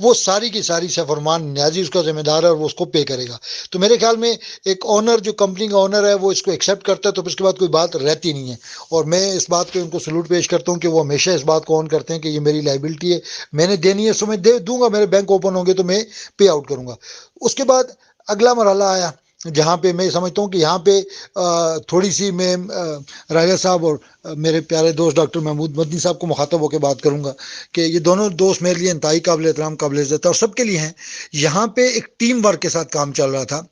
وہ ساری کی ساری سیف الرحمان نیازی اس کا ذمہ دار ہے اور وہ اس کو پے کرے گا. تو میرے خیال میں ایک آنر جو کمپنی کا آنر ہے وہ اس کو ایکسیپٹ کرتا ہے تو پھر اس کے بعد کوئی بات رہتی نہیں ہے. اور میں اس بات پہ ان کو سلوٹ پیش کرتا ہوں کہ وہ ہمیشہ اس بات کو آن کرتے ہیں کہ یہ میری لائبلٹی ہے, میں نے دینی ہے سو میں دے دوں گا, میرے بینک اوپن ہوں گے تو میں پے آؤٹ کروں گا. اس کے بعد اگلا مرحلہ آیا جہاں پہ میں سمجھتا ہوں کہ یہاں پہ تھوڑی سی میں راجہ صاحب اور میرے پیارے دوست ڈاکٹر محمود مدنی صاحب کو مخاطب ہو کے بات کروں گا کہ یہ دونوں دوست میرے لیے انتہائی قابل احترام قابل عزت اور سب کے لیے ہیں. یہاں پہ ایک ٹیم ورک کے ساتھ کام چل رہا تھا.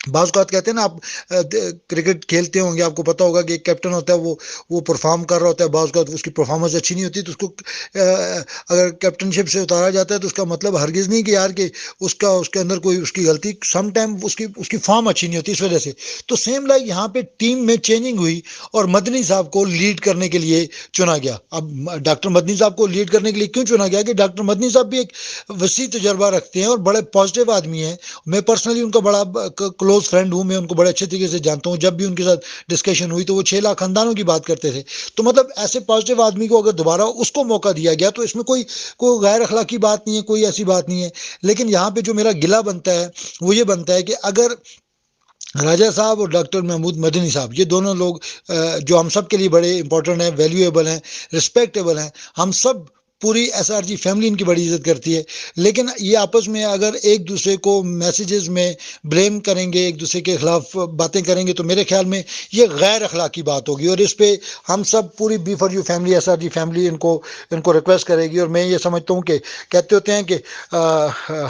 بعض اوقات کہتے ہیں نا, آپ کرکٹ کھیلتے ہوں گے, آپ کو پتا ہوگا کہ ایک کیپٹن ہوتا ہے وہ پرفارم کر رہا ہوتا ہے, بعض اوقات اس کی پرفارمنس اچھی نہیں ہوتی تو اس کو اگر کیپٹن شپ سے اتارا جاتا ہے تو اس کا مطلب ہرگز نہیں کہ یار کہ اس کے اندر کوئی اس کی غلطی, سم ٹائم اس کی فارم اچھی نہیں ہوتی اس وجہ سے. تو سیم لائک یہاں پہ ٹیم میں چینجنگ ہوئی اور مدنی صاحب کو لیڈ کرنے کے لیے چنا گیا. اب ڈاکٹر مدنی صاحب کو لیڈ کرنے کے لیے کیوں چنا گیا کہ ڈاکٹر مدنی صاحب بھی ایک وسیع تجربہ رکھتے ہیں اور بڑے پازیٹیو آدمی ہیں. میں پرسنلی ان کا بڑا کلوز فرینڈ ہوں, میں ان کو بڑے اچھے طریقے سے جانتا ہوں. جب بھی ان کے ساتھ ڈسکشن ہوئی تو وہ 6 لاکھ خاندانوں کی بات کرتے تھے. تو مطلب ایسے پازیٹیو آدمی کو اگر دوبارہ اس کو موقع دیا گیا تو اس میں کوئی غیر اخلاقی بات نہیں ہے, کوئی ایسی بات نہیں ہے. لیکن یہاں پہ جو میرا گلہ بنتا ہے وہ یہ بنتا ہے کہ اگر راجہ صاحب اور ڈاکٹر محمود مدنی صاحب یہ دونوں لوگ جو ہم سب کے لیے بڑے امپورٹنٹ ہیں, ویلیویبل ہیں, رسپیکٹیبل ہیں, ہم سب پوری ایس آر جی فیملی ان کی بڑی عزت کرتی ہے, لیکن یہ آپس میں اگر ایک دوسرے کو میسیجز میں بلیم کریں گے, ایک دوسرے کے خلاف باتیں کریں گے تو میرے خیال میں یہ غیر اخلاقی بات ہوگی. اور اس پہ ہم سب پوری B for U family, S R G family ان کو ریکویسٹ کرے گی. اور میں یہ سمجھتا ہوں کہ کہتے ہوتے ہیں کہ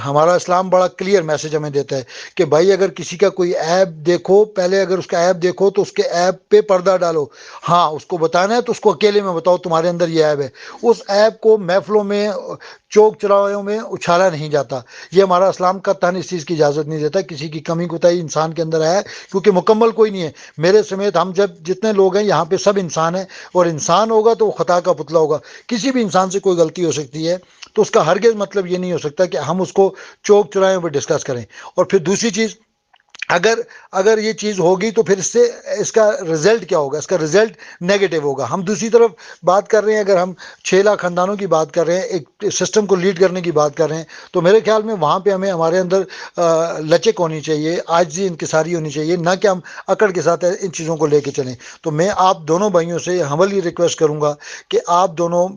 ہمارا اسلام بڑا کلیئر میسج ہمیں دیتا ہے کہ بھائی اگر کسی کا کوئی عیب دیکھو, پہلے اگر اس کا عیب دیکھو تو اس کے عیب پہ پردہ ڈالو. ہاں اس کو بتانا ہے تو اس کو اکیلے میں بتاؤ تمہارے اندر یہ عیب ہے. اس عیب کو محفلوں میں چوک چراہوں میں اچھالا نہیں جاتا. یہ ہمارا اسلام کا تن اس چیز کی اجازت نہیں دیتا. کسی کی کمی کوتاہی انسان کے اندر ہے کیونکہ مکمل کوئی نہیں ہے. میرے سمیت ہم جتنے لوگ ہیں یہاں پہ سب انسان ہیں, اور انسان ہوگا تو وہ خطا کا پتلا ہوگا. کسی بھی انسان سے کوئی غلطی ہو سکتی ہے تو اس کا ہرگز مطلب یہ نہیں ہو سکتا کہ ہم اس کو چوک چراہوں پہ ڈسکس کریں. اور پھر دوسری چیز, اگر یہ چیز ہوگی تو پھر اس کا رزلٹ کیا ہوگا؟ اس کا رزلٹ نیگیٹو ہوگا. ہم دوسری طرف بات کر رہے ہیں, اگر ہم 6 لاکھ خاندانوں کی بات کر رہے ہیں, ایک سسٹم کو لیڈ کرنے کی بات کر رہے ہیں, تو میرے خیال میں وہاں پہ ہمارے اندر لچک ہونی چاہیے, عاجزی انکساری ہونی چاہیے, نہ کہ ہم اکڑ کے ساتھ ان چیزوں کو لے کے چلیں. تو میں آپ دونوں بھائیوں سے ہمبلی ریکویسٹ کروں گا کہ آپ دونوں,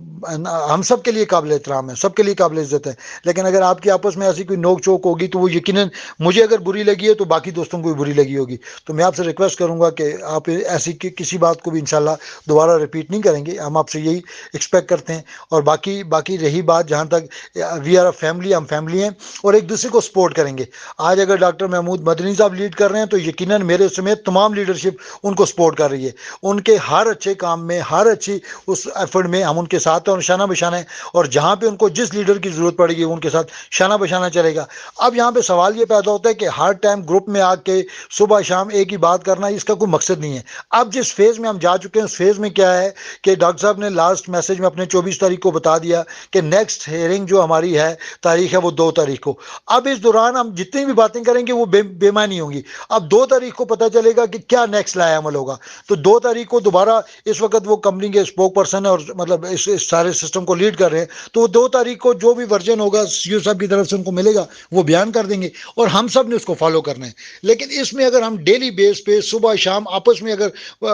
ہم سب کے لیے قابل احترام ہیں, سب کے لیے قابل عزت ہے, لیکن اگر آپ کی آپس میں ایسی کوئی نوک چوک ہوگی تو وہ یقیناً مجھے اگر بری لگی ہے تو باقی دوستوں کو بھی بری لگی ہوگی. تو میں آپ سے ریکویسٹ کروں گا کہ آپ ایسی کسی بات کو بھی انشاءاللہ دوبارہ ریپیٹ نہیں کریں گے. ہم آپ سے یہی ایکسپیکٹ کرتے ہیں. اور باقی رہی بات جہاں تک وی آر اے فیملی, ہم فیملی ہیں اور ایک دوسرے کو سپورٹ کریں گے. آج اگر ڈاکٹر محمود مدنی صاحب لیڈ کر رہے ہیں تو یقیناً میرے سمیت تمام لیڈرشپ ان کو سپورٹ کر رہی ہے. ان کے ہر اچھے کام میں, ہر اچھی اس ایفرٹ میں ہم ان کے ساتھ ہیں اور شانہ بشانہ ہیں. اور جہاں پہ ان کو جس لیڈر کی ضرورت پڑے گی ان کے ساتھ شانہ بشانہ چلے گا. اب یہاں پہ سوال یہ پیدا ہوتا ہے کہ ہر ٹائم گروپ میں آ کے صبح شام ایک ہی بات کرنا, اس کا کوئی مقصد نہیں ہے. اب جس فیز میں ہم جا چکے ہیں اس فیز میں کیا ہے کہ ڈاکٹر صاحب نے لاسٹ میسج میں اپنے 24 تاریخ کو بتا دیا کہ نیکسٹ ہیئرنگ جو ہماری ہے تاریخ ہے وہ 2 تاریخ کو. اب اس دوران ہم جتنی بھی باتیں کریں گے وہ بے معنی ہوں گی. اب 2 تاریخ کو پتہ چلے گا کہ کیا نیکسٹ لایا عمل ہوگا. تو 2 تاریخ کو دوبارہ, اس وقت وہ کمپنی کے اسپوک پرسن ہے اور مطلب اس سارے سسٹم کو لیڈ کر رہے ہیں, تو وہ 2 تاریخ کو جو بھی ورژن ہوگا سی او صاحب کی طرف سے ان کو ملے گا وہ بیان کر دیں گے اور ہم سب نے اس کو فالو کرنا ہے. لیکن اس میں اگر ہم ڈیلی بیس پہ صبح شام آپس میں اگر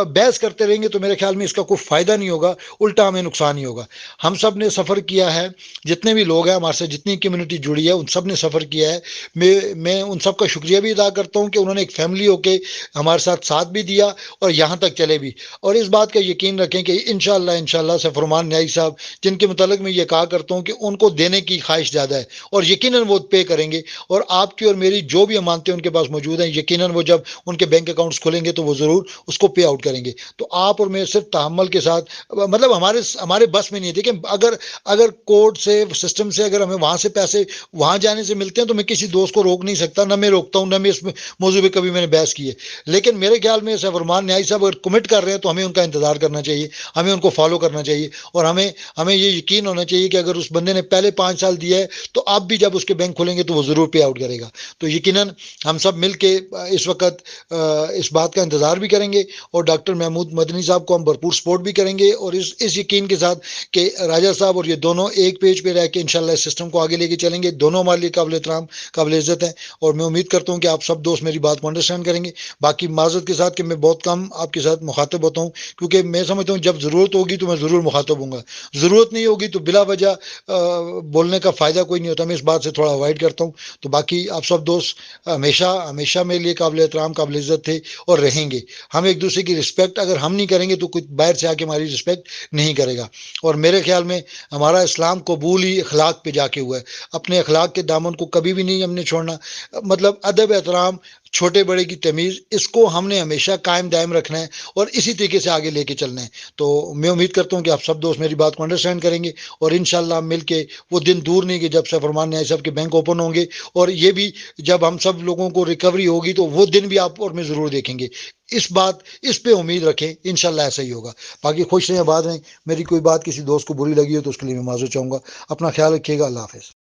بحث کرتے رہیں گے تو میرے خیال میں اس کا کوئی فائدہ نہیں ہوگا, الٹا ہمیں نقصان ہی ہوگا. ہم سب نے سفر کیا ہے, جتنے بھی لوگ ہیں ہمارے سے, جتنی کمیونٹی جڑی ہے ان سب نے سفر کیا ہے. میں ان سب کا شکریہ بھی ادا کرتا ہوں کہ انہوں نے ایک فیملی ہو کے ہمارے ساتھ بھی دیا اور یہاں تک چلے بھی. اور اس بات کا یقین رکھیں کہ انشاءاللہ سیف الرحمان نیازی صاحب جن کے متعلق میں یہ کہا کرتا ہوں کہ ان کو دینے کی خواہش زیادہ ہے اور یقیناً وہ پے کریں گے. اور آپ کی اور میری جو بھی امانتیں ان کے پاس موجود ہیں یقیناً وہ جب ان کے بینک اکاؤنٹس کھلیں گے تو وہ ضرور اس کو پے آؤٹ کریں گے. تو آپ اور میں صرف تحمل کے ساتھ, مطلب ہمارے بس میں نہیں ہے. دیکھیں اگر کورٹ سے, سسٹم سے اگر ہمیں وہاں سے پیسے وہاں جانے سے ملتے ہیں تو میں کسی دوست کو روک نہیں سکتا, نہ میں روکتا ہوں, نہ میں اس موضوع پہ کبھی میں نے بحث کی ہے. لیکن میرے خیال میں سیف الرحمان نیازی صاحب اگر کمٹ کر رہے ہیں تو ہمیں ان کا انتظار کرنا چاہیے, ہمیں ان کو فالو کرنا چاہیے. اور ہمیں یہ یقین ہونا چاہیے کہ اگر اس بندے نے پہلے 5 سال دیا ہے تو اب بھی جب اس کے بینک کھلیں گے تو وہ ضرور پے آؤٹ کرے گا. تو یقیناً ہم سب مل کے اس وقت اس بات کا انتظار بھی کریں گے، اور ڈاکٹر محمود مدنی صاحب کو ہم بھرپور سپورٹ بھی کریں گے، اور اس یقین کے ساتھ کہ راجہ صاحب اور یہ دونوں ایک پیج پہ رہ کے انشاءاللہ اس سسٹم کو آگے لے کے چلیں گے. دونوں ہمارے لیے قابل احترام، قابل عزت ہیں، اور میں امید کرتا ہوں کہ آپ سب دوست میری بات کو انڈرسٹینڈ کریں گے. باقی معذرت کے ساتھ کہ میں بہت کم آپ کے ساتھ مخاطب ہوتا ہوں، کیونکہ میں سمجھتا ہوں جب ضرورت ہوگی تو میں ضرور مخاطب ہوں گا، ضرورت نہیں ہوگی تو بلا وجہ بولنے کا فائدہ کوئی نہیں ہوتا. میں اس بات سے تھوڑا اوائڈ کرتا ہوں. تو باقی آپ سب دوست ہمیشہ میرے لیے قابل احترام، قابل عزت تھے اور رہیں گے. ہم ایک دوسرے کی رسپیکٹ اگر ہم نہیں کریں گے تو کوئی باہر سے آ کے ہماری رسپیکٹ نہیں کرے گا. اور میرے خیال میں ہمارا اسلام قبول ہی اخلاق پہ جا کے ہوا ہے. اپنے اخلاق کے دامن کو کبھی بھی نہیں ہم نے چھوڑنا. مطلب ادب، احترام، چھوٹے بڑے کی تمیز، اس کو ہم نے ہمیشہ قائم دائم رکھنا ہے اور اسی طریقے سے آگے لے کے چلنا ہے. تو میں امید کرتا ہوں کہ آپ سب دوست میری بات کو انڈرسٹینڈ کریں گے، اور انشاءاللہ مل کے وہ دن دور نہیں کہ جب سفرمان نیائی صاحب کے بینک اوپن ہوں گے، اور یہ بھی جب ہم سب لوگوں کو ریکوری ہوگی تو وہ دن بھی آپ اور میں ضرور دیکھیں گے. اس پہ امید رکھیں، انشاءاللہ ایسا ہی ہوگا. باقی خوش رہیں، آباد رہیں. میری کوئی بات کسی دوست کو بری لگی ہو تو اس کے لیے میں معذرت چاہوں گا. اپنا خیال رکھیے گا. اللہ حافظ.